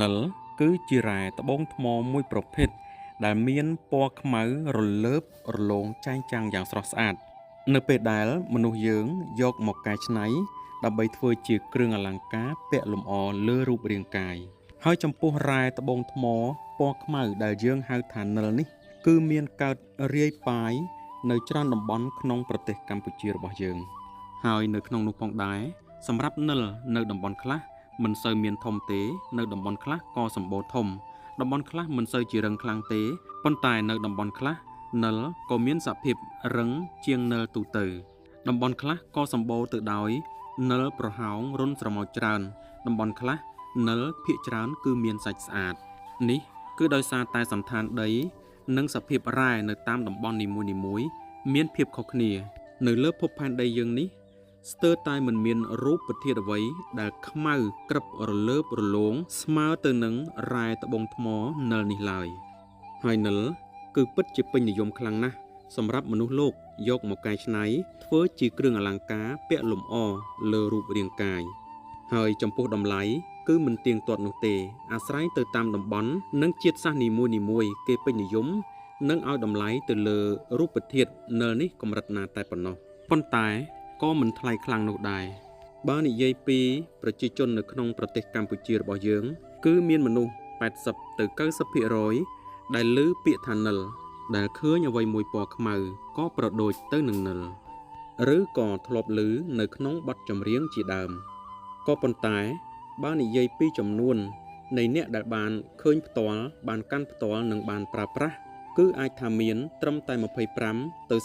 និលគឺជារ៉ែត្បូងថ្មមួយប្រភេទដែលមានពណ៌ខ្មៅរលើបរលោងចែងចាំងយ៉ាងស្រស់ស្អាតនៅពេលដែលមនុស្សយើងយកមកកែច្នៃដើម្បីធ្វើជាគ្រឿងអលង្ការពាក់លម្អលើរូបរាងកាយហើយចំពោះរ៉ែត្បូងថ្មពណ៌ខ្មៅដែលយើងហៅថានិលនេះគឺមានកើតរាយប៉ាយនៅច្រើនតំបន់ក្នុងប្រទេសកម្ពុជារបស់យើងហើយនៅក្នុងនោះផងដែរសម្រាប់និលនៅតំបន់ខ្លះមិនសូវមានធំទេនៅតំបន់ខ្លះក៏សម្បូរធំតំបន់ខ្លះមិនសូវជារឹងខ្លាំងទេប៉ុន្តែនៅតំបន់ខ្លះនិលក៏មានសភាពរឹងជាងនិលទូទៅតំបន់ខ្លះក៏សម្បូរទៅដោយនិលប្រហោងរុនស្រមោចច្រើនតំបន់ខ្លះនិលភាគច្រើនគឺមានសាច់ស្អាតនេះគឺដោយសារតែសន្តានដីនិងសភាពរ៉ែនៅតាមតំបន់នីមួយៗមានភាពខុសគ្នានៅលើភពផែនដីយើងនេះស្ទើរតែមិនមានរូបធាតុអ្វីដែលខ្មៅក្រឹបរលើបរលោងស្មើទៅនឹងរ៉ែត្បូងថ្មនិលនេះឡើយហើយនិលគឺពិតជាពេញនិយមខ្លាំងណាស់សម្រាប់មនុស្សលោកយកមកកែច្នៃធ្វើជាគ្រឿងអលង្ការពាក់លម្អលើរូបរាងកាយហើយចំពោះតម្លៃគឺមិនទៀងទាត់នោះទេអាស្រ័យទៅតាមតំបន់និងជាតិសាសន៍នីមួយៗគេពេញនិយមនិងឲ្យតម្លៃទៅលើរូបធាតុនិលនេះកម្រិតណាតែប៉ុណ្ណោះប៉ុន្តែក៏មិនថ្លៃខ្លាំងនោះដែរបើនិយាយពីប្រជាជននៅក្នុងប្រទេសកម្ពុជារបស់យើងគឺមានមនុស្ស80ទៅ90%ដែលឮពាក្យថានិលដែលឃើញអ្វីមួយពណ៌ខ្មៅក៏ប្រដូចទៅនឹងនិលឬក៏ធ្លាប់ឮនៅក្នុងបទចម្រៀងជាដើមក៏ប៉ុន្តែបើនិយាយពីចំនួននៃអ្នកដែលបានឃើញផ្ទាល់បានកាន់ផ្ទាល់និងបានប្រើប្រាស់គឺអាចថាមានត្រឹមតែ25ទៅ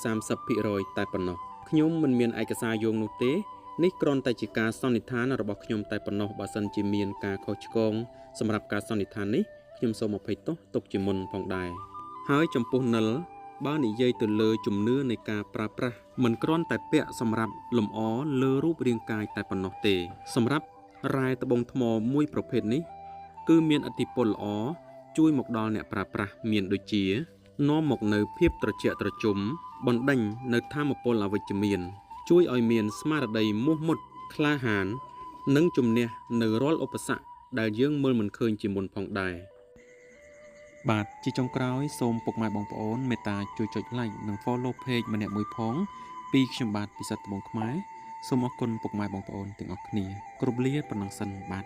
30%តែប៉ុណ្ណោះខ្ញុំមិនមានឯកសារយោងនោះទេនេះគ្រាន់តែជាការសន្និដ្ឋានរបស់ខ្ញុំតែប៉ុណ្ណោះបើសិនជាមានការខុសឆ្គងសម្រាប់ការសន្និដ្ឋាននេះខ្ញុំសូមអភ័យទោសទុកជាមុនផងដែរហើយចំពោះនិលបើនិយាយទៅលើជំនឿនៃការប្រើប្រាស់មិនគ្រាន់តែពាក់សម្រាប់លម្អលើរូបរាងកាយតែប៉ុណ្ណោះទេសម្រាប់រ៉ែត្បូងថ្មមួយប្រភេទនេះគឺមានឥទ្ធិពលល្អជួយមកដល់អ្នកប្រើប្រាស់មានដូចជានាំមកនៅភាពត្រជាក់ត្រជុំបណ្ដេញនៅថាមពលអវិជ្ជមានជួយឲ្យមានស្មារតីមោះមុតក្លាហាននិងជំនះនៅរាល់ឧបសគ្គដែលយើងមើលមិនឃើញជាមុនផងដែរបាទជាចុងក្រោយសូមពុកម៉ែបងប្អូនមេត្តាជួយចុច like និង follow page ម្នាក់មួយផងពីខ្ញុំបាទពិសិដ្ឋត្បូងខ្មែរសូមអរគុណពុកម៉ែបងប្អូនទាំងអស់គ្នាគ្រប់លាប៉ុណ្ណឹងសិនបាទ